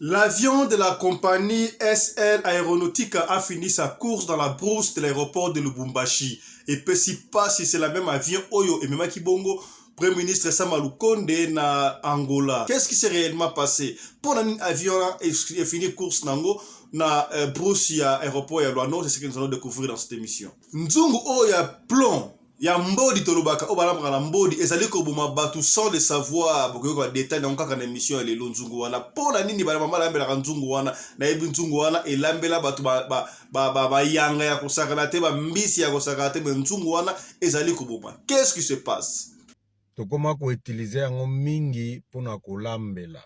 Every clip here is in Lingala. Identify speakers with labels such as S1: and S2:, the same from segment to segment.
S1: L'avion de la compagnie SL Aéronautique a fini sa course dans la brousse de l'aéroport de Lubumbashi. Et peu si pas si c'est la même avion Oyo et Memaki Bongo, Premier ministre Samalu Konde na Angola. Qu'est-ce qui s'est réellement passé? Pour un avion est fini course nango na brousse ya aéroport ya Luano, c'est ce que nous allons découvrir dans cette émission. Nzungu Oya plomb. Ya mbodi tolobaka o balambaka na mbodi ezali ko boma batu sans le savoir boko ko détail na kaka na émission ele nzungu wana pona nini bala mama lambela ka nzungu wana na yebi nzungu wana elambela batu ba yanga ya kosaka te ba mbisi ya kosaka te nzungu wana ezali ko boma. Qu'est-ce qui se passe?
S2: Tokoma ko utiliser yango mingi pona kolambela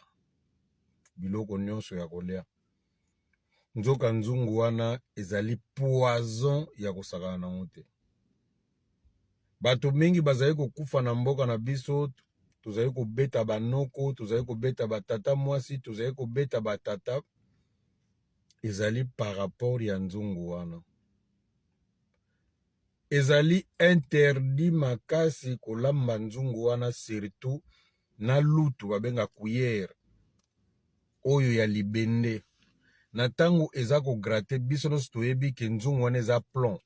S2: biloko nyonso ya kolia. Nzoka nzungu wana ezali poison ya kosaka na ngote. Bato mingi bazali kokufa na mboka na biso, tozali kobeta banoko, tozali kobeta batata mwasi, tozali kobeta batata, ezali par rapport ya nzungu wana. Ezali interdit makasi kolamba nzungu wana, surtout na lutu babenga cuillère oyo ya libende. Na tango eza ko gratter biso no toyebi ke nzungu wana eza plomb.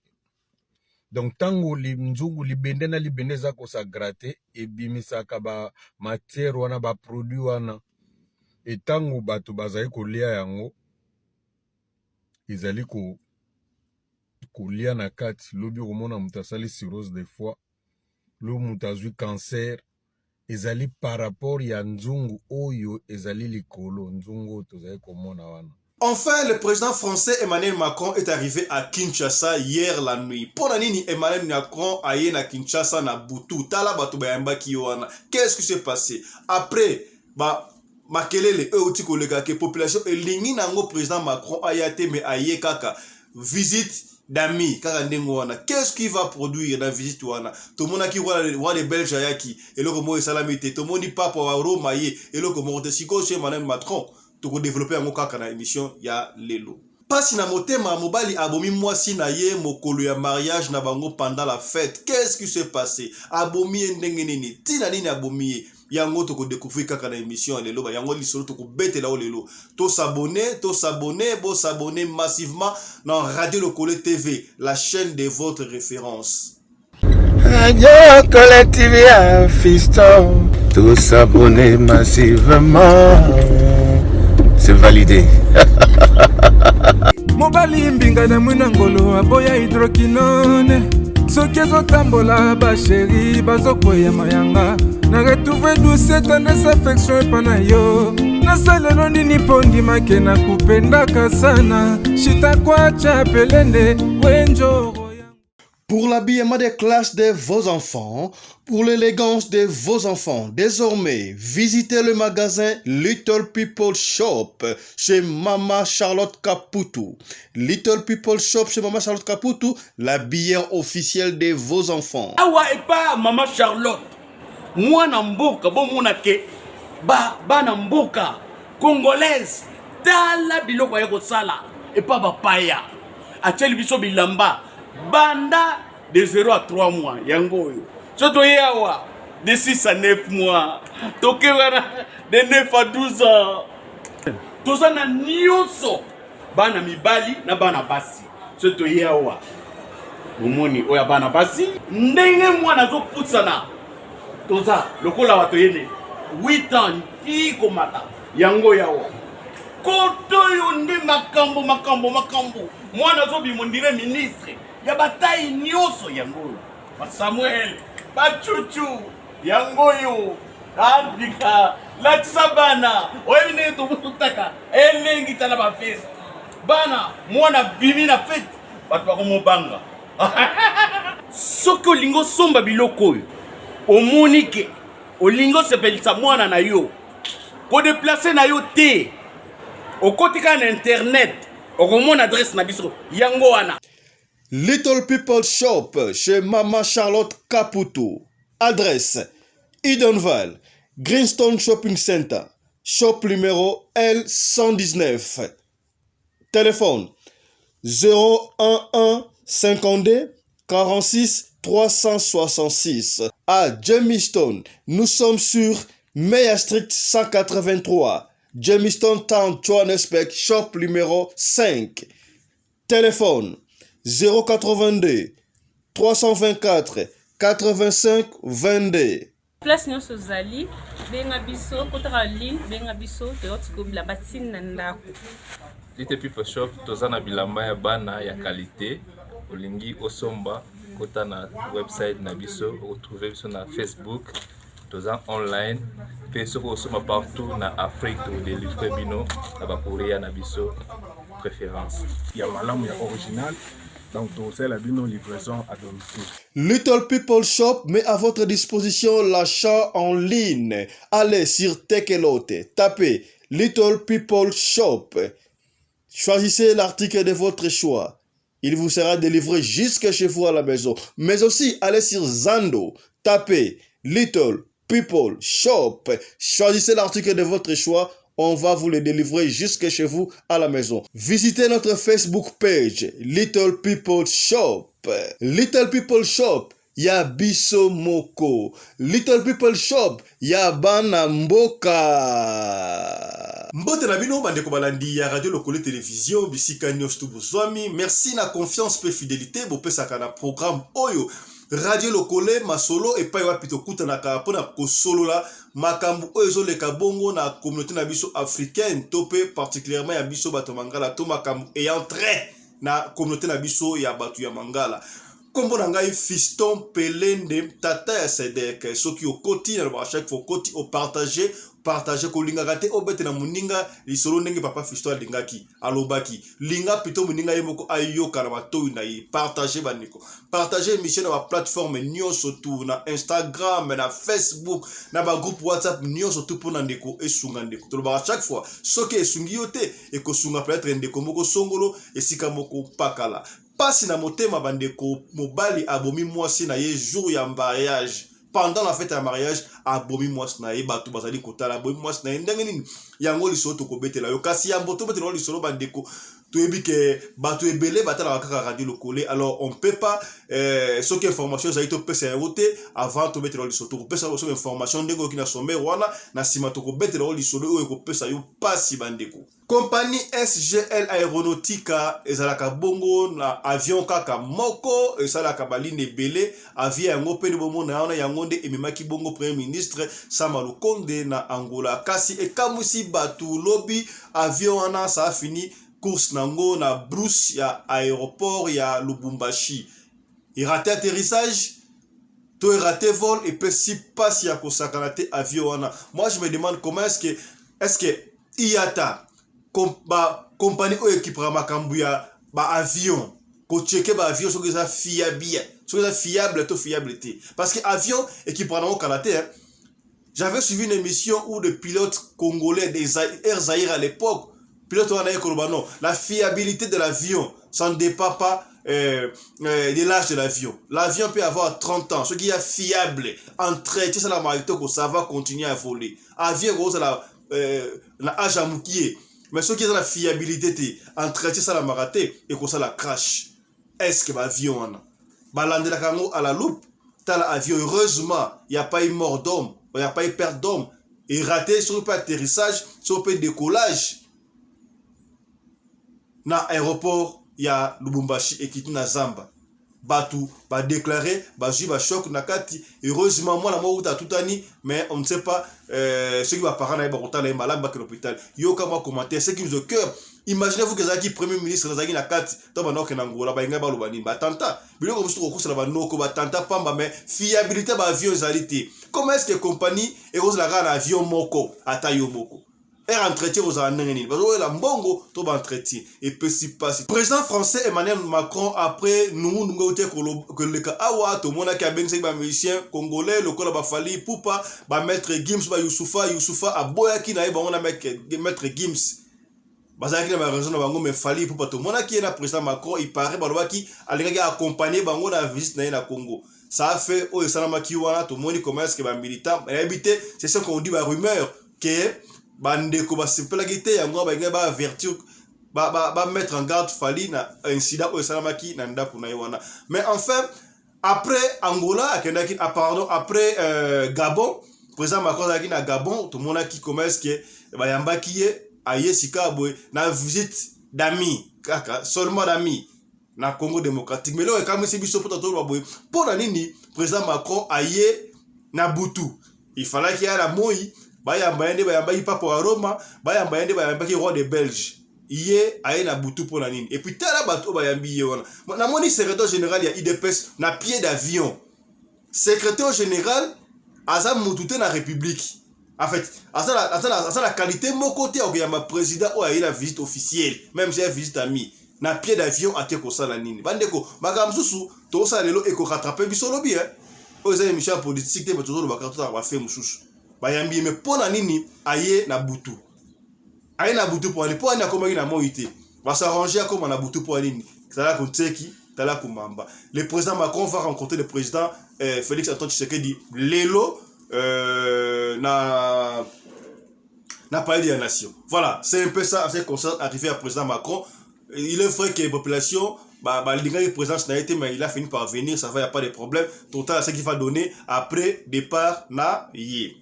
S2: Donc tango nzungu libende na libende za ko sa gratter e bimisaka ba matière wana ba produit wana e tango bato bazali kolia yango ezali ko kolia na kati lobi komona mutu asali cirrhose de foie lo mutu azwi cancer ezali par rapport ya nzungu oyo ezali likolo nzungu tozali komona wana.
S1: Enfin, le président français Emmanuel Macron est arrivé à Kinshasa hier la nuit. Pour nini Emmanuel Macron aye na Kinshasa na butu tala batu bayamba kiwana. Qu'est-ce qui s'est passé? Après makelele outi koleka ke population elingi nango président Macron ayate me aye kaka visite d'amis kaka ndengo wana. Qu'est-ce qui va produire la visite wana? Tout le monde qui voit les Belges ayaki et le komo salamité. Tout le monde dit papa wa Roma ye et le komo te siko chez Emmanuel Macron. Toko développer un kaka na émission ya lelo. Pasi na motema mobali abomi mwasi na ye mokolo ya mariage na bango pendant la fête. Qu'est-ce qui s'est passé? Abomi ndenge nini? Tina nini abomi? Yango toko découvrir kaka na émission ya lelo ba yango lisolo toko betela o lelo. To s'abonner massivement dans Radio Lokole TV, la chaîne de votre référence.
S3: Radio Lokole TV à Fiston. To s'abonner massivement. C'est validé.
S4: Mobali mbinga na mwina ngolo aboya hydroquinone. Soki ezotambola ba chéri bazokoya mayanga. Na retrouver douce tendresse affection epana yo. Nasalelo nini pondi make na kupendaka sana. Shita kwacha pelende wenjo.
S1: Pour l'habillement des classes de vos enfants, pour l'élégance de vos enfants, désormais, visitez le magasin Little People Shop chez Mama Charlotte Caputo. Little People Shop chez Mama Charlotte Caputo, l'habilleur officiel de vos enfants.
S5: Awa et pas Mama Charlotte. Moi namboka, bon monake, ba namboka, congolaise, tala biloko ya kosala, et pas bapaya. Acheli biso bilamba. Banda de 0 à 3 mois, yango yo. Soto yawa de 6 à 9 mois. Toke wana de 9 à 12 ans. Toza na nyonso. Bana mibali na bana basi. Soto yawa. Omoni oya bana basi. Ndenge mwana zo putsana. Toza lokola wato yene 8 ans ti komata. Yango yawa. Koto yo ndi makambo. Mwana zo bimondire ministre. Ya bataille nyoso yango ba Samuel ba Chuchu yango yo Afrika la tsabana oyine to mutaka elengi tala ba fest bana mwana bimi na fete batu ba komobanga soko lingo somba biloko yo omonike olingo sepelisa mwana na yo ko déplacer na yo te okotika na internet okomona adresse na biso yango wana.
S1: Little People Shop chez Mama Charlotte Caputo. Adresse Edenval, Greenstone Shopping Center, shop numéro L119. Téléphone 011 52 46 366. À Jamie Stone, nous sommes sur Meya Street 183. Jamestown Town, Johannesburg, shop numéro 5. Téléphone 082 324 85 22.
S6: Place nyonso zali benga biso kotaka ligne benga biso toyotikobila batine na ndako.
S7: Little People Shop toza na bilamba ya bana ya qualité olingi osomba kota na website na biso retrouver biso na Facebook toza online pe soko osomba partout na Afrique to délivrer bino na ba courrier na biso préférence
S8: ya malamu ya original. Donc, c'est la livraison à domicile.
S1: Little People Shop met à votre disposition l'achat en ligne. Allez sur Tekelote, tapez Little People Shop. Choisissez l'article de votre choix. Il vous sera délivré jusque chez vous à la maison. Mais aussi, allez sur Zando, tapez Little People Shop. Choisissez l'article de votre choix. On va vous le délivrer jusque chez vous à la maison. Visitez notre Facebook page, Little People Shop. Little People Shop, ya biso moko. Little People Shop, ya bana mboka. Mbote na bino bandeko balandi ya radio lokole télévision bisika nyos tu bozwami. Merci na confiance pe fidélité bo pesaka na programme oyo. Radio lokole masolo et pa wapi tokuta na ka pona ko solo la makambu oyo leka bongo na communauté na biso africaine topé particulièrement ya biso bato mangala to makambu ayant trait na communauté na biso ya batu ya mangala. Kombo na ngai Fiston Pelende tata ya Sedek soki okoti na ba chaque fois koti o partager ko linga gate obete na muninga lisolo ndenge papa Fiston alingaki alobaki linga pito muninga yemoko ayoka na bato na yi partager baniko partager émission na ba plateforme nyonso tu na Instagram na Facebook na ba groupe WhatsApp nyonso tu pona ndeko esunga ndeko to ba chaque fois soki esungi yote ekosunga peut-être ndeko moko songolo esika moko pakala pasi na motema bandeko mobali abomi mwasi na ye jour ya mariage. Pendant la fête ya mariage abomi mwasi na ye batu bazali kotala abomi mwasi na ye ndenge nini yango lisolo tokobetela yo kasi ya mboto betela lisolo bandeko toyebi ke batu ebele batala kaka radio lokole. Alors on peut pas ce que information za ito pesa ya wote avant to betela lisolo to pesa so information ndenge okina sommer wana na sima to kobetela lisolo oyo ko pesa yo pasi bandeko. Compagnie SGL Aeronautica ezalaka bongo na avion kaka moko ezalaka baline ebele avion yango pe bomona yana yango nde ememaki bongo premier ministre Sama Lukonde na Angola kasi ekamusi batu lobi avion wana ça a fini course nango na brousse ya aéroport ya Lubumbashi. Il raté atterrissage, to raté vol et puis si passe ya kosakalate avion wana. Moi je me demande comment est-ce que IATA compagnie oyo ekipra makambu ya ba avion ko checker ba avion soki za fiable to fiabilité parce que avion ekipra na kalate hein. J'avais suivi une émission où le pilote congolais des Air Zaïre à l'époque pilote wana non la fiabilité de l'avion ça ne dépend pas de l'âge de l'avion. L'avion peut avoir 30 ans, ce qui est fiable entretien ça la marito que ça va continuer à voler. Avion gros la âge à moukier. Mais ce qui est la fiabilité, entretien ça la maraté et que ça la crash. Est-ce que l'avion a landé la cango à la loupe? T'as l'avion, heureusement, il n'y a pas eu mort d'homme, il n'y a pas eu perte d'homme. Et raté sur le atterrissage, sur le décollage. Na aéroport, il y a Lubumbashi et qui na Zamba. Batu, ba déclaré, ba ju ba choc na kati. Heureusement, moi la mort tout année, mais on ne sait pas ce qui va parler dans les malades à l'hôpital. Yo comme commentaire, ce qui nous au cœur. Imaginez-vous que Zaki premier ministre Zaki na kati, to ba nok na ngola ba ngaba lobani ba tanta. Bilo comme tout ko la ba noko ba tanta pamba mais fiabilité ba avion zalité. Comment est-ce que compagnie et rose la gana avion moko atayo moko. Et entretien aux années, parce que la mbongo tout entretien et peut s'y passer. Président français Emmanuel Macron après nous que le cas awa tout monde qui a bien ba musicien congolais le kola ba fali poupa ba maître Gims ba Youssoufa aboya ki na ba on a maître Gims bazaki na raison na bango mais fali poupa tout monde qui est na président Macron il paraît ba lobaki alinga accompagner bango na visite na Congo. Ça a fait au salama ki wana tout monde commence que ba militant habité c'est ce qu'on dit ba rumeur que bandeko ba simpelagité yango ba ngaba avertir ba mettre en garde fali na incident au salamaki na ndaku na wana. Mais enfin après Angola pardon après Gabon président Macron a na Gabon tout le monde qui commence que bayambaki ye aye sikabwe na visite d'amis kaka seulement d'amis na Congo démocratique. Mais là quand c'est biso poto to boy pona nini président Macron aye na butu il fallait qu'il y ait la moi bayamba papa wa Roma bayamba ki roi de Belge yé aye na butu pona nini et puis tala bato bayambi ye wana na moni secrétaire général ya IDPS na pied d'avion secrétaire général aza mutute na république en fait aza la qualité mon côté au ma président ou aye la visite officielle même j'ai visite ami na pied d'avion ate ko sala nini bandeko makamsusu to sala lelo eko rattraper biso lobi oza émission politique te bato lo bakato ta ba fait mususu bayambi me pona nini aye na butu pour aller pour aller comme na moité va s'arranger comme na butu pour nini tala ko tseki tala ko mamba le président Macron va rencontrer le président Félix Antoine Tshisekedi lelo na palais de la nation. Voilà, c'est un peu ça assez concerne arrivé à président Macron. Il est vrai que la population le président mais il a fini par venir, ça va, il n'y a pas de problème. Total, ce qu'il va donner après départ na yé.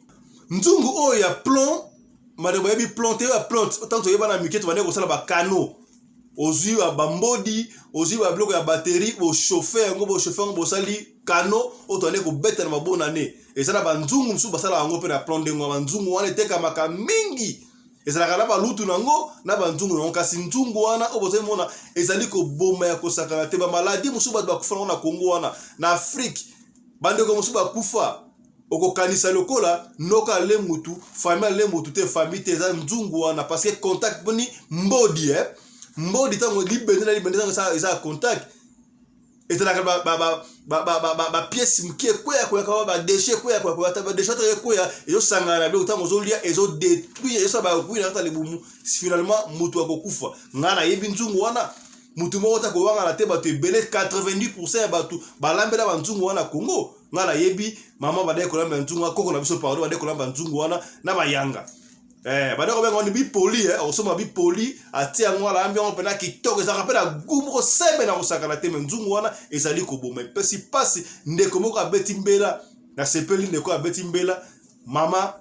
S1: Nzungu oh ya plomb, madame yabi planté ya plante. Autant que tu na miket tu vas ba canot. Ozu ya bambodi, ozu ya bloc ya batterie, au chauffeur ngo sali canot, autant ko beta na bonne année. Et ça na ba nzungu msu basala ngo pe na plomb de ngo nzungu wana teka maka mingi. Ezalaka na balutu nango na banzungu nango kasi nzungu wana oboze mona ezali ko boma ya kosakana te ba maladi musu ba kufa na Congo wana na Afrique bande ko musu ba kufa okokanisa lokola noka le mutu famille le mutu te famille te za nzungu wana parce que contact boni mbodi mbodi tango libende ça eza contact etalaka ba pièce mkie kwa ba déchet kwa ta ba déchet kwa ezo sangana be utango zolia ezo détruire eso ba kuina hata libumu finalement mutu akokufa ngana yebi nzungu wana mutu moko ta ko wanga na te ba te belé 90% batu balambela ba nzungu wana Congo ngana yebi mama ba de ko lamba nzungu akoko na biso pardon ba de ko lamba nzungu wana na bayanga badako bengo ni bipoli osoma bipoli atia ngwala ambiance pena kitoko za rappela gumbo sembe na kosakana te nzungu wana ezali ko boma pesi pasi ndeko moko abeti mbela na sepeli ndeko abeti mbela mama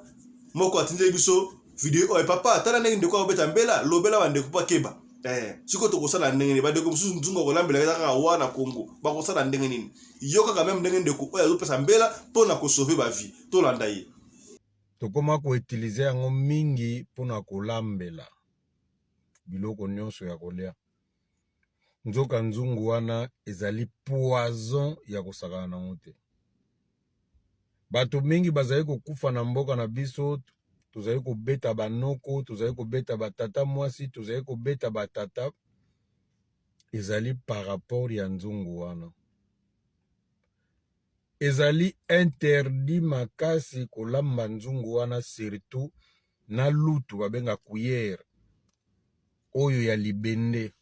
S1: moko atinde biso video o papa tala ndenge ndeko abeta mbela lobela bande ko pakeba siko to kosala ndenge badeko mususu nzungu ko lambela kaka wana Congo ba kosala ndenge nini yoka quand même ndenge ndeko o azopesa mbela pona ko sauver ba vie to landa ye
S2: tokoma koutilize yango mingi mpona kolambela biloko nyonso ya kolia. Nzoka nzungu wana ezali poison ya kosakana nango te. Bato mingi bazali kokufa na mboka na biso, tozali kobeta banoko, tozali kobeta batata mwasi, tozali kobeta batata, ezali par rapport ya nzungu wana. Ezali interdit makasi kolamba nzungu wana surtout na lutu babenga cuillère oyo ya libende.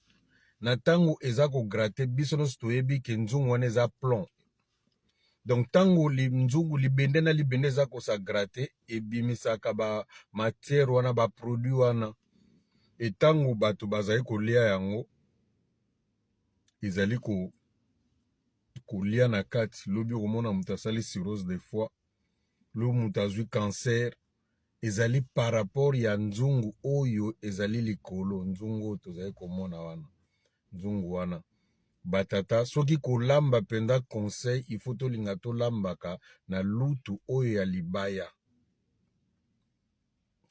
S2: Na tango eza ko gratter biso no toyebi ke nzungu wana eza plomb. Donc tango nzungu libende na libende eza ko sa gratter ebimisaka ba matière wana ba produit wana. Et tango bato bazali kolia yango ezali ko kolia na kati lobi komona mutu asali cirrhose de foie lo mutu azwi cancer ezali par rapport ya nzungu oyo ezali likolo nzungu tozali komona wana nzungu wana batata soki kolamba penda conseil il faut tolinga tolambaka na lutu oyo ya libaya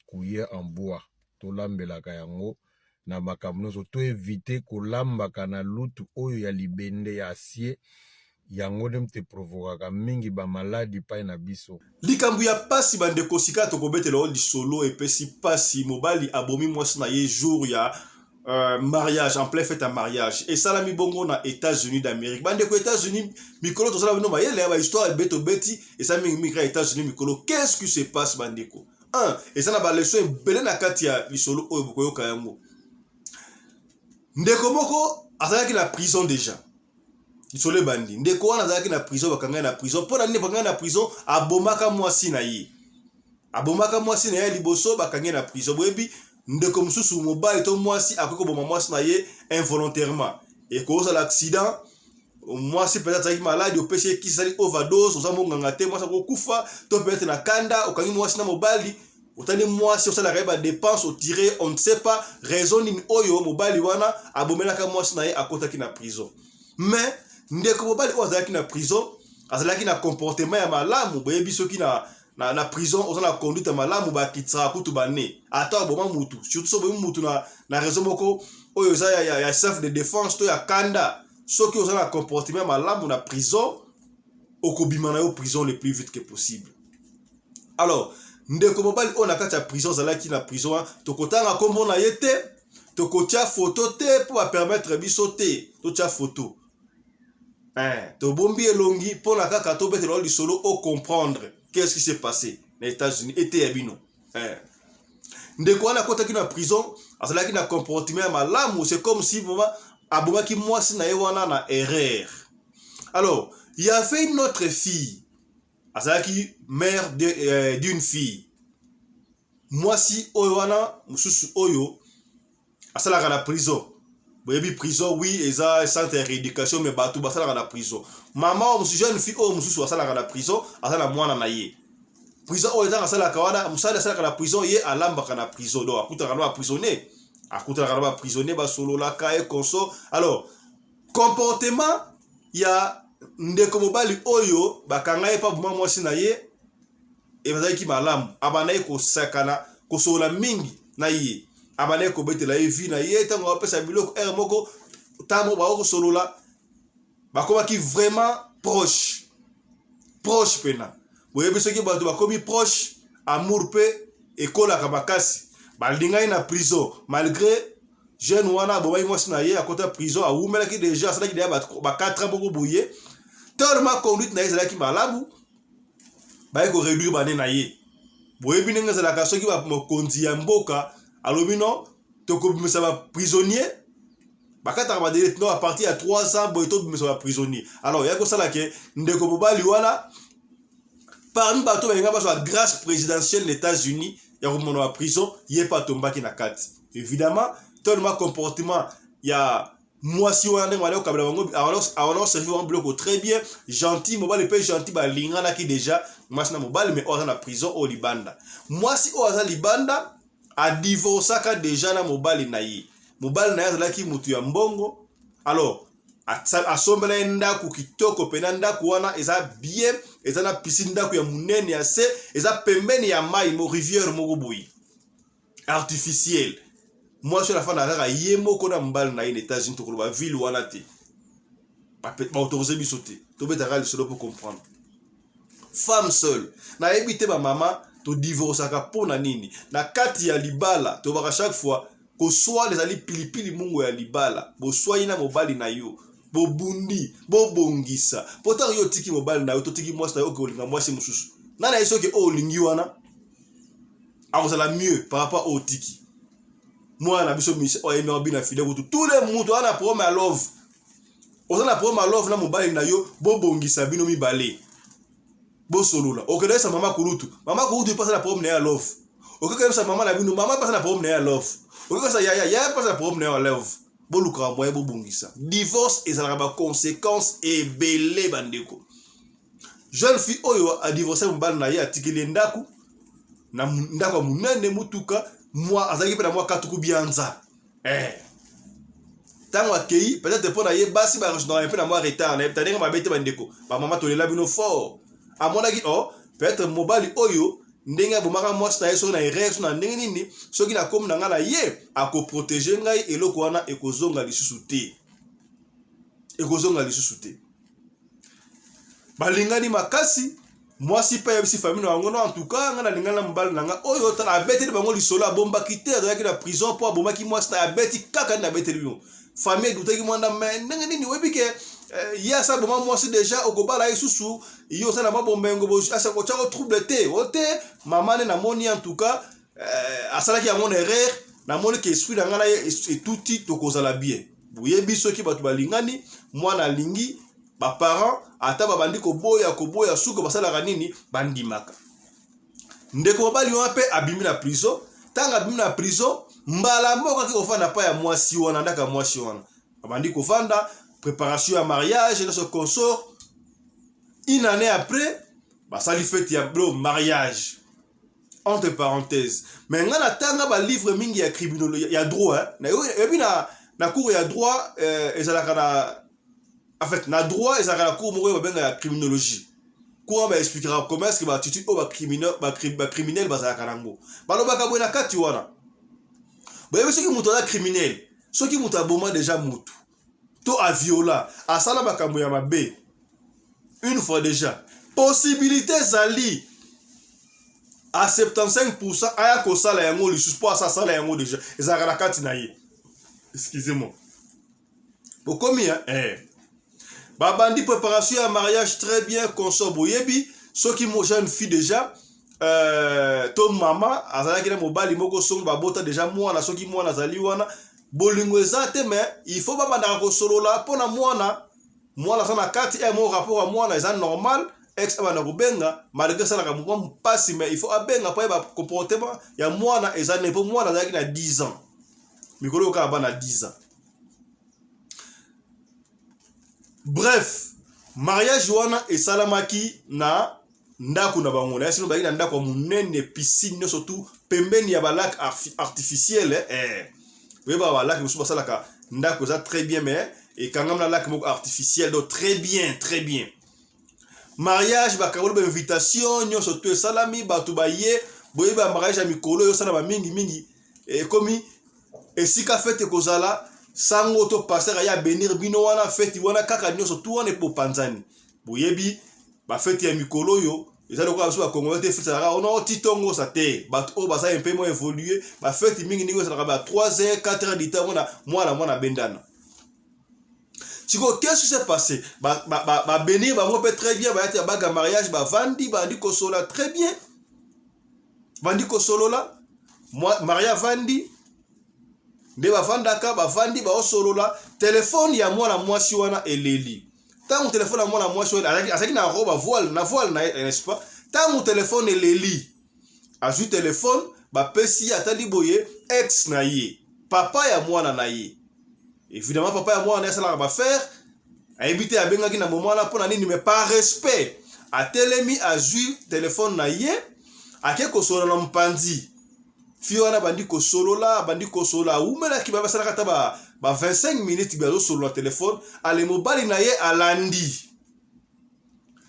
S2: kuye en bois tolambelaka yango na makambo nyonso to éviter kolambaka na lutu oyo ya libende ya acier yango dem te provokaka mingi ba maladi pa na biso.
S1: Likambu ya pasi bandeko sika tokobetela oli solo epesi pasi mobali abomi mwasi na ye jour ya mariage en plein fête à mariage et salami bongo na États-Unis d'Amérique. Bandeko États-Unis mikolo to sala bino ba yele ba histoire beto beti et ça migra États-Unis mikolo qu'est-ce qui se passe bandeko? Et ça na ba leçon belé na kati ya lisolo oyo bokoyoka yango. Ndeko moko azalaki na prison déjà. Isole bandi ndeko wana azalaki na prison bakanga na prison pona nini bakanga na prison abomaka mwasi na ye liboso bakanga na prison boyebi ndeko mususu mobali to mwasi akoko boma mwasi na ye involontairement et cause l'accident mwasi peut-être avec maladie opeshe ki sali overdose oza monganga te mwasi ko kufa to peut-être na kanda okangi mwasi na mobali otali mwasi osala reba dépense au tirer on ne sait pas raison nini oyo mobali wana abomelaka mwasi na ye akotaki na prison. Mais ndeko mobali oyo azalaki na prison azalaki na comportement ya malamu boyebi soki na prison ozana conduite malamu bakitsaka kutu bane ata boma mutu surtout so boyebi mutu na raison moko oyo za ya self de défense to ya kanda soki ozana comportement malamu na prison okobima na yo prison le plus vite que possible. Alors ndeko mobali on a kati ya prison zalaki na prison tokotanga kombo na yete tokotia photo te pour permettre biso te totia photo to bombi elongi pour la kaka to betelo li solo au comprendre qu'est-ce qui s'est passé les États-Unis était yabino ndeko wana kota na prison azalaki na comportement malamu c'est comme si vraiment abomaki mwasi na yewana na erreur. Alors il y avait une autre fille azalaki mère d'une fille mwasi oyo wana mususu oyo asalaka na prison boyebi prison oui eza centre de rééducation mais bato basalaka na prison maman mususu jeune fille oyo mususu asalaka na prison asala mwana na ye prison oyo ezanga asalaka wana musala asalaka na prison ye alambaka na prison donc akutaka na ba prisonnier basololaka e konso. Alors comportement ya ndeko mobali oyo bakanga ye pa buma mwasi na ye ebazaki malamu abanaye kosakana kosola mingi na ye abanaye kobetela ye vi na ye tango apesa biloko moko tamo ba kosolola bakomaki vraiment proche pena boyebi soki bato bakomi proche amour pe ekolaka makasi balingani na prison malgré jeune wana bobai mwasi na ye akota prison awumelaki déjà asalaki deya ba 4 ans boko boye tellement conduite na ye ezalaki malamu baye ko réduire bane na ye boyebi ndenge ezalaka soki bamokonzi ya mboka alobi non tokobimisa ba prisonnier bakataka badele non à partir ya 3 ans boye tobimisa ba prisonnier. Alors ya kosala ke ndeko mobali wana parmi bato bayenga baso la grâce présidentielle des États-Unis ya komona ba prison ye pa tombaki na kati. Évidemment tellement comportement ya mwasi wana ndenge wale kabla bango alors servi en bloc très bien gentil mobali pe gentil ba lingana ki déjà mwasi na mobali mais oza na prison au libanda mwasi oza libanda a divorcaka déjà na mobali na ye azalaki mutu ya mbongo. Alors asombela ndako kitoko pena ndako wana eza bien eza na piscine ndako ya munene ya se eza pembeni ya mai mo rivière moko boyi artificiel. Moi sur la fin d'arrêt à yemo qu'on a mbal na les États-Unis to ba ville wana te ba autoriser bisoté to betara le solo pour comprendre femme seule na ebité ba mama to divorce aka pona nini na kati ya libala to ba chaque fois ko soit les ali pilipili mungu ya libala bo soit ina mobali na yo bo bundi bo bongisa pourtant yo tiki mobali na yo to tiki mwasi na yo ko linga mwasi mususu nana iso ke o lingi wana akosala mieux par rapport au tiki. Moi na biso mise o eme obina fidèle ko tout le monde ana problème à love ozana problème à love na mobali na yo bo bongisa bino mibale bo solola okede sa mama kurutu passe la problème na love okede sa mama na bino mama passe la problème na love okede sa ya passe la problème na love bo luka moye bo bongisa divorce ezala ba conséquences et belé bandeko jeune fille oyo a divorcé mobali na ye atikeli ndako na ndako munene mutuka moi azaki pe na moi katuku bianza tango akei peut-être pour na ye basi ba rejoindre un peu na moi retard na peut-être ma bete bandeko ba mama to lela bino fort a mon avis peut-être mobali oyo ndenge bomaka moi na yeso na erreur na ndenge nini soki na comme na ngala ye ako protéger ngai eloko wana ekozonga lisusu te balingani makasi. Moi si pas si famille na ngona en tout cas ngana lingana mbal nanga oyo ta abeteli bango lisolo abomba kité azaki na prison pour abomaki moi sta abeti kaka na beteli yo famille dutaki mwanda mais ndenge nini webi ke ya sa boma moi si déjà okobala isusu yo sa na mabombengo bo asa ko chako trouble te ote maman na moni en tout cas asala ki amona erreur na moni ke esprit ngana et touti tokozala bien boyebi soki batu balingani mwana lingi ba parents ata babandi koboya suko basala nini bandimaka ndeko mobali wana pe abimi na prison tanga abimi na prison mbala moko ki kofanda pa ya mwasi wana ndaka mwasi wana babandi kofanda préparation ya mariage et ce consort une année après basali fête ya blo mariage entre parenthèses. Mais on a tant de livres mingi ya criminologie, il y a droit hein. Et puis na cours il y a droit en fait na droit et ça la cours mo ba benga criminologie. Quoi ba expliquera comment est-ce que ba attitude ba criminel ba za karango. Ba lo ba ka bona kati wana. Ba yebi soki muto la criminel, soki muto aboma déjà mutu. To a viola, a sala ba kambo ya mabe. Une fois déjà, possibilité zali à 75% aya ko sala yango li suspo sa sala yango déjà. Ezaka la kati na ye. Excusez-moi. Bokomi hein babandi préparation à mariage très bien consort boyebi soki mo jeune fille déjà to mama azalaki na mobali moko songo babota déjà mwana soki mwana zali wana bolingo ezate mais il faut baba na ko solola pona mwana sana kati mo rapport à mwana eza normal ex bana ko benga malgré ça la ka mo passe mais il faut abenga pa ba comportement ya mwana eza ne po mwana azalaki na 10 ans mikolo ka bana 10 ans. Bref, mariage wana et salamaki na ndaku na bango na sino ba ina ndako munene piscine surtout pembeni ya ba lac artificiel oui ba lac musu basalaka ndako za très bien mais et quand même la lac moko artificiel donc très bien. Mariage ba karolo ba invitation nyo surtout salami ba to ba ye boye ba mariage amikolo yo sala ba mingi et komi et si ka fête kozala sango to passer ya benir bino wana fête wana kaka nyoso tout wana po panzani boyebi ba fête ya mikolo yo ezali ko aso ba kongo te fête la ono titongo sa te ba o ba sa un peu moins évoluer ba fête mingi ningo sa ba 3h 4h du temps mwana bendana. Siko qu'est-ce qui s'est passé ba benir ba mo peut très bien ba ya ba mariage ba vandi ba ndi ko sola très bien vandi ko solo la maria vandi de bavandaka bavandi ba osolola téléphone ya mwana mwasi wana eleli tangu téléphone ya mwana mwasi wana azaki na roba voile na n'est-ce pas tangu téléphone eleli azu téléphone ba pesi atali boye ex na ye papa ya mwana na ye évidemment papa ya mwana sala ba faire a éviter abengaki na momana pona nini mais par respect a telemi azu téléphone na ye ake ko solo na mpanzi Fiona bandi ko solola bandi ko sola umela ki baba salaka ba 25 minutes bazo solo na téléphone ale mobali na ye alandi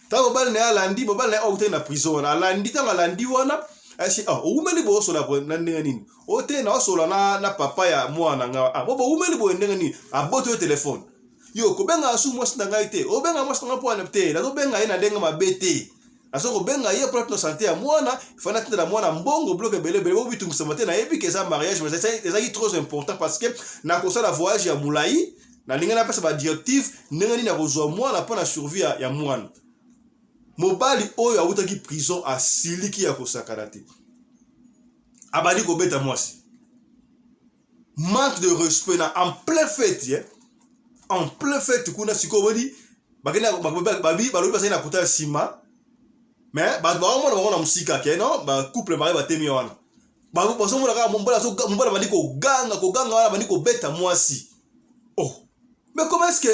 S1: ta mobali na alandi mobali na okute na prison alandi ta alandi wana asi umeli bo sola na nini ote na sola na papa ya mwana nga bobo umeli bo ndenga nini aboto téléphone yo ko benga asu mo sinanga ite o benga mo sinanga po anepte la to benga ina ndenga mabete aso benga ye pour notre santé à mwana fana tena mwana mbongo bloque belé bo bitu msamate na epi que ça mariage mais c'est trop important parce que na ko la voyage ya mulai na linga na pesa ba directive ndengani na kozwa mwana pour na survie ya mwana mobali oyo awutaki prison a siliki ya kosakarate abali ko beta mwasi manque de respect na en plein fête en plein fête kuna sikobodi bakena babi balobi pasina kuta sima mais ba mona musika ke non ba couple mari ba temi wana ba poso mona ka mbala bandi ko ganga wana bandi ko beta mwasi mais comment est-ce que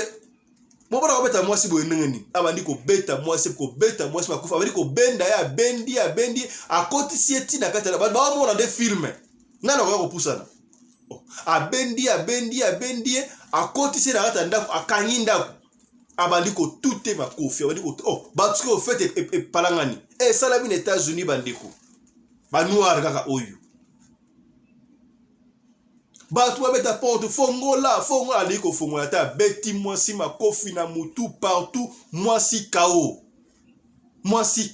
S1: mbala ko beta mwasi bo ndengeni abandi ko beta mwasi ba kufa bandi ko benda ya bendi akoti sieti na kata ba mona de film nana ko pusana abendi akoti sieti na kata ndako akanyinda abandi ko tout est ma kofi abandi ko batsko au fait et palangani et salami les États-Unis bandiko ba noir kaka oyo ba toi beta porte fongola liko fongola ta beti mwasi ma kofi na mutu partout mwasi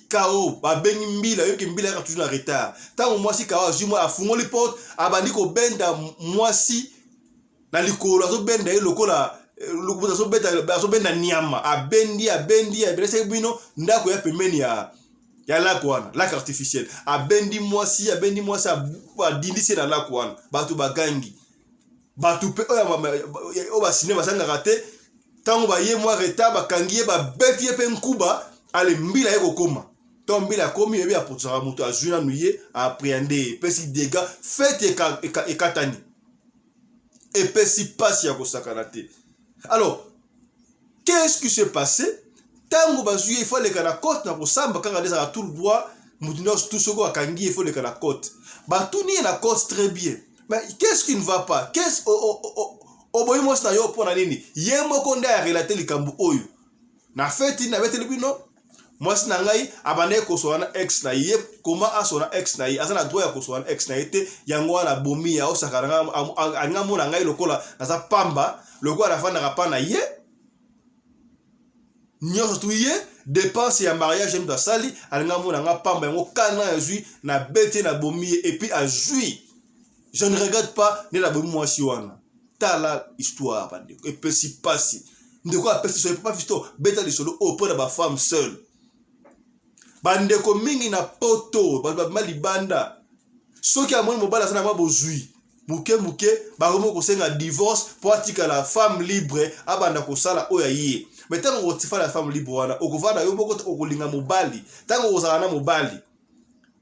S1: kao ba bengi mbila yoki mbila ka toujours en retard tant mwasi kao azuma afungoli porte abandi ko benda mwasi na likolo azo benda lokola lukubuza so benda nyama abendi brese bino ndako ya pembeni ya lac wana lac artificiel abendi mwasi adindisi na lac wana batu bagangi batu pe o ba cinéma sanga raté tango ba ye mwa retard bakangiye ba beti pe nkuba ale mbila yeko koma to mbila komi yebi apotsara mutu azuna nuye appréhender pesi dégâts fête et katani et pesi passe ya kosakarate. Alors, qu'est-ce qui s'est passé? Tango bazuye il faut les kana côte na kosamba kanga des à tout le droit Moutino tout ce qu'on a kangi il faut le la côte. Bah tout ni la côte très bien. Mais qu'est-ce qui ne va pas? Qu'est-ce boy moi na yo pona nini? Yemo konda ya relater likambu oyo. Na feti na bete libino. Moi sina ngai abane ko so na ex na ye comment a so na ex na ye azana droit ya ko so na ex na yete yango na bomi ya osakara anga mona ngai lokola na za pamba lokola la fana rapa na ye. Nyo tu ye dépense ya mariage m'da sali anga mona nga pamba yango kana ya zui na bete na bomi et puis a jui. Je ne regrette pas ni la bomi moi si wana. La histoire bande et puis si passe de quoi après ce pas fisto beta de solo au pour la femme seule bande ko mingi na poto ba malibanda soki amoni mobala sana ma bozui muke ba romo ko senga divorce pour atika la femme libre abanda ko sala oya yie mais tant on tifa la femme libre wana okovana yo boko okolinga mobali tant on ozala na mobali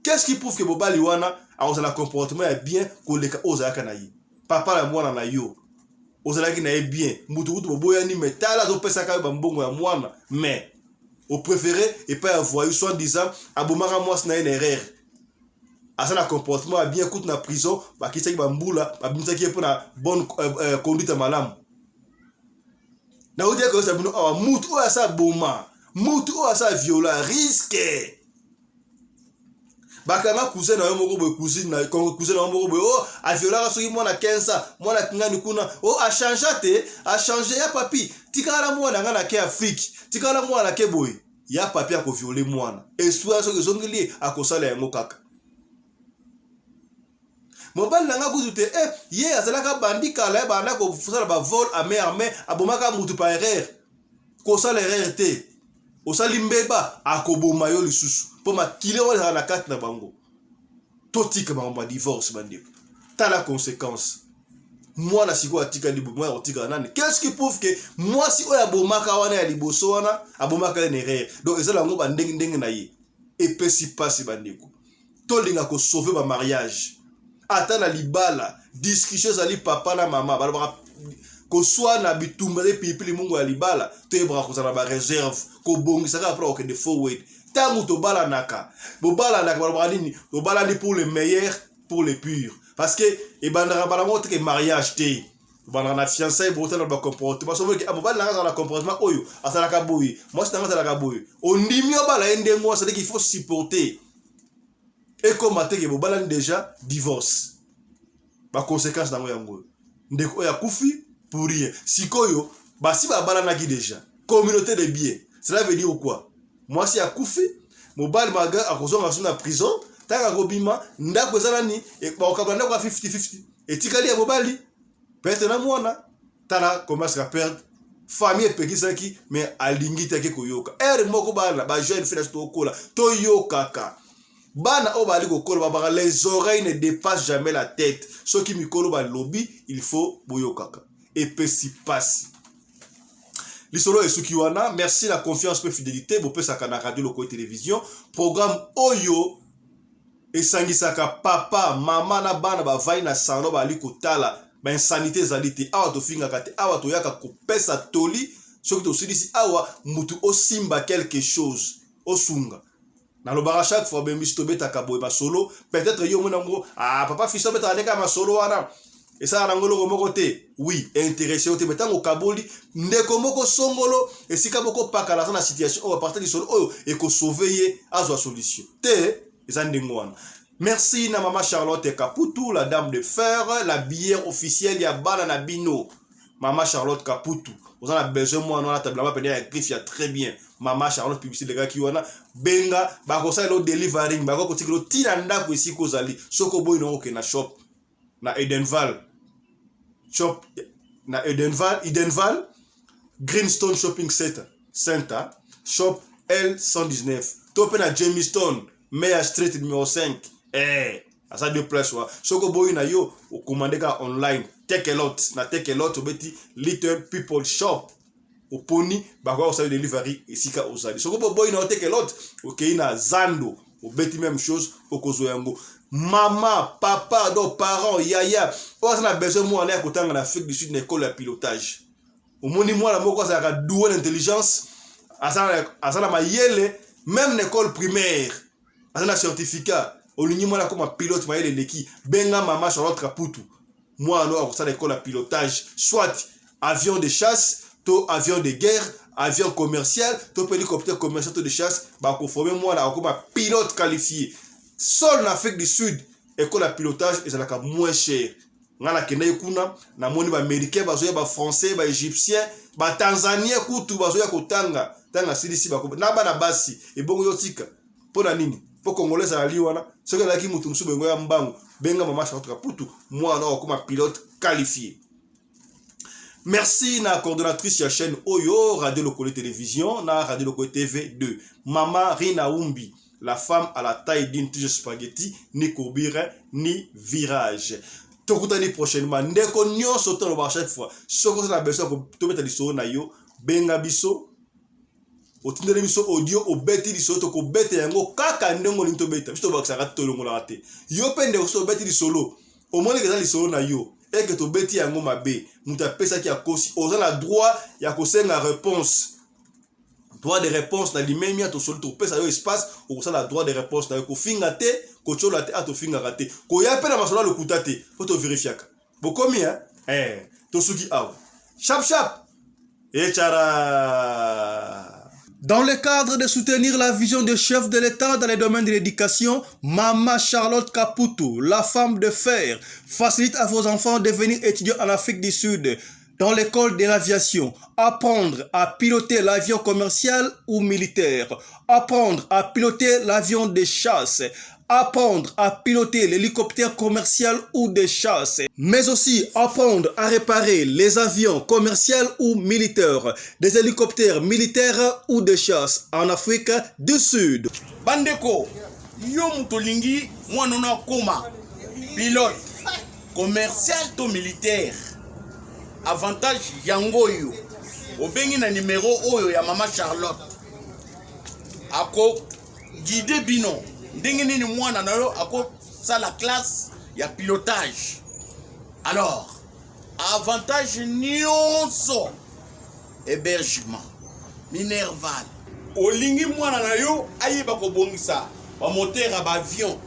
S1: qu'est-ce qui prouve que mobali wana a ozala comportement ya bien ko leka ozala kana yi papa la mwana na yo ozalaki na bien mutu boboya ni metala zo pesa ka ba mbongo ya mwana mais au préféré et pas avoir soit disant abomaka moi na une erreur asa na comportement bien coûte na prison ba kisaki ba mbula ba bimsaki pour na bonne conduite malamu na odi ko sa bino mutu o asa boma mutu o asa viola risque bakanga cousin na yo moko boy cousine na cousin na moko boy oh a viola soki mwana 15 mwana kinga nikuna oh a changer ya papi tikala mwana ngana ke Afrique tikala mwana ke boy ya papi a ko violer mwana espoir soki zongili akosala yango kaka mobali nanga kuzute ye azalaka bandi kala banda ko fusala ba vol à mais abomaka mutu pa erreur ko sala erreur te osali mbeba akoboma yo lisusu po makile wala na kati na bango totika ba divorce bande ta la conséquence moi na siko atika libo moi otika nani qu'est-ce qui prouve que moi si oya bomaka wana ya liboso wana abomaka une erreur donc ezala ngo ba ndenge na ye et pe si passe bandeko to linga ko sauver ba mariage ata na libala discussion zali papa na mama balobaka ko soit na bitumbere pipili mungu ya libala te bra ko zana ba réserve ko bongisa ka après au de forward tangu to bala naka balobaka nini to bala ni pour le meilleur pour le pur parce que e bandara bala moto ke mariage te bandara na fiançailles pour tellement ba comportement so que abobala na na comportement oyo asala ka boyi moi c'est dans la boyi on ndimi obala ende moi c'est qu'il faut supporter et comme ateke bobala déjà divorce ba conséquence dans yango ndeko ya kufi pour rien sikoyo basi babala na ki déjà communauté de biens cela veut dire quoi moi si ya kufi mobali maga akozonga suna prison taka kobima ndako ezala ni e ba okabanda kwa 50-50 etikali ya mobali peut-être na mwana tala commence à perdre famille pekisaki mais alingi take koyoka moko bana ba jeune fille to kola to yokaka bana obali kokola ba les oreilles ne dépassent jamais la tête ceux qui mikolo ba lobby il faut boyokaka et pe si passe lisolo esuki wana merci la confiance pe fidélité bo pe saka na radio loko télévision programme oyo esangisaka papa mama na bana ba vai na sano ba liko tala ba insanité zalite awa to finga kate awa to yaka ko pesa toli soki to sidisi awa mutu osimba quelque chose osunga na lo bara chaque fois bembi to beta ka boy ba solo peut-être yo mona ngo papa fiso beta neka ma solo wana et ça na ngolo moko te oui intéressé ote betango kaboli ndeko moko songolo et sika moko pakala na situation on va partir du solo oyo et ko sauver azwa solution te eza ndingo wana. Merci na mama Charlotte Kaputu, la dame de fer, la bière officielle ya bana na bino. Mama Charlotte Kaputu. Vous en avez besoin moi non la table là peine griffe ya très bien. Mama Charlotte publicité les gars qui wana benga ba ko sa lo delivering ba ko tikilo tina ndako isi ko zali. Soko boy no ke na shop na Edenval. Shop na Edenval Greenstone Shopping Center shop L119. Topé na Jamestown Meya Street numéro 5. À ça deux places wa. Soko boy na yo o commander ka online. Take a lot na take a lot obeti Little People Shop. Au poni ba kwa sa delivery isika ozali. Soko boy na take a lot okay na Zando obeti même chose okozo yango. Maman, papa, donc parents, yaya, on a besoin moi aller à côté en Afrique du Sud une école de pilotage. Au moni moi la moko ça a doué l'intelligence, à ça la mayele même l'école primaire. un certificat olingi mwana comme pilote mayele leki benga mama Charlotte Kaputu moi alors ça l'école à pilotage soit avion de chasse to avion de guerre avion commercial to hélicoptère commercial to de chasse ba conformer moi là comme pilote qualifié seul en Afrique du Sud école à pilotage et ça la moins cher ngala kende kuna na moni ba américain bazoya ba français ba égyptien ba tanzanien kutu bazoya kotanga tanga silisi ba na bana basi e bongo yotika pona nini po congolais ali wana soki alaki mutu musu bengo ya mbangu benga mama Charlotte Kaputu moi na comme pilote qualifié. Merci na coordonnatrice ya chaîne Oyo Radio Lokole Télévision na Radio Lokole TV 2 Mama Rina Umbi, la femme à la taille d'une tige spaghetti ni courbure ni virage. Tokutani prochainement ndeko nyonso to ba chaque fois soko na beso to beta liso na yo benga biso otindele biso audio obeti liso to ko beta yango kaka ndongo linto beta biso ba ksaka to longo la te yo pende so beti lisolo au moins que dans lisolo na yo et que to beti yango mabe muta pesa ki akosi ozana droit ya kosenga réponse droit de réponse na limemia to solo to pesa yo espace o ça la droit de réponse na ko finga te ko chola te ato finga raté ko ya pena masola le kutate faut vérifier bo komi to suki aw chap chap et chara. Dans le cadre de soutenir la vision des chefs de l'État dans les domaines de l'éducation, Mama Charlotte Kaputu, la femme de fer, facilite à vos enfants de venir étudier en Afrique du Sud dans l'école de l'aviation, apprendre à piloter l'avion commercial ou militaire, apprendre à piloter l'avion de chasse, apprendre à piloter l'hélicoptère commercial ou de chasse, mais aussi apprendre à réparer les avions commerciaux ou militaires, des hélicoptères militaires ou de chasse en Afrique du Sud.
S5: Bandeko, yo mutolingi mwanona koma pilote commercial to militaire. Avantage yango yo. Obengi na numéro oyo ya Mama Charlotte. Ako guide bino. Ndenge nini mwana na yo ako ça la classe ya pilotage. Alors, avantage nyonso hébergement minerval. Olingi mwana na yo ayeba ko bongisa ba moteur ba avion.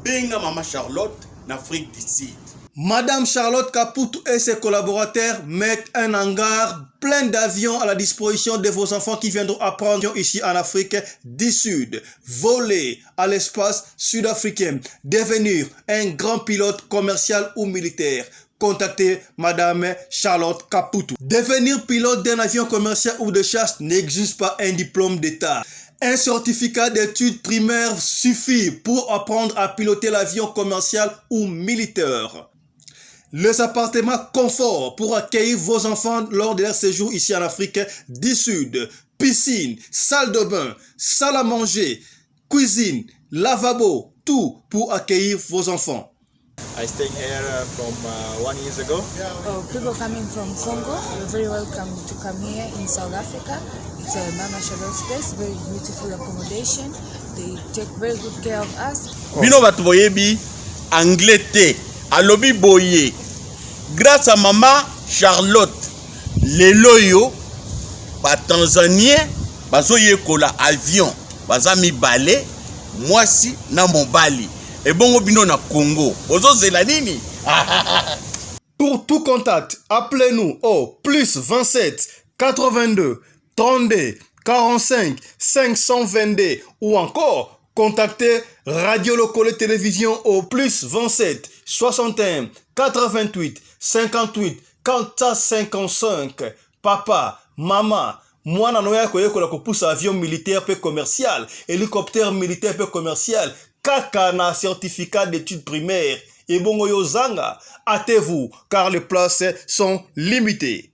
S5: Benga Mama Charlotte na Afrique du Sud.
S1: Madame Charlotte Kaputu et ses collaborateurs mettent un hangar plein d'avions à la disposition de vos enfants qui viendront apprendre ici en Afrique du Sud. Voler à l'espace sud-africain, devenir un grand pilote commercial ou militaire. Contactez Madame Charlotte Kaputu. Devenir pilote d'un avion commercial ou de chasse n'exige pas un diplôme d'État. Un certificat d'études primaires suffit pour apprendre à piloter l'avion commercial ou militaire. Les appartements confort pour accueillir vos enfants lors de leur séjour ici en Afrique du Sud. Piscine, salle de bain, salle à manger, cuisine, lavabo, tout pour accueillir vos enfants.
S9: I stayed here from 1 year ago.
S10: People coming from Congo, you're very welcome to come here in South Africa. It's a Mama Charlotte space, very beautiful accommodation. They take very good care of us.
S5: Bino batu boyebi anglais te. Alobi boye. Grâce à Mama Charlotte, les loyo, ba Tanzanien, bazoye kola avion, bazami balé, moi si na mon bali. Et bon bino na Congo. Ozo zelanini.
S1: Pour tout contact, appelez-nous au plus 27 82 32 45 522 ou encore contactez Radio Lokole Télévision au plus 27 61 88 58 455. Papa, maman, mwana noya koyekola kopusa avion militaire peu commercial, hélicoptère militaire peu commercial, kaka na certificat d'études primaires. Et bon yozanga, hâtez-vous car les places sont limitées.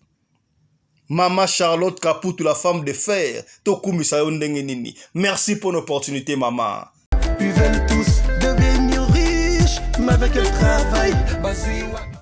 S1: Mama Charlotte Kaputu, la femme de fer, Tokumi Sayondenge Nini. Merci pour l'opportunité, maman.
S11: Ils veulent tous devenir riches, mais avec le travail.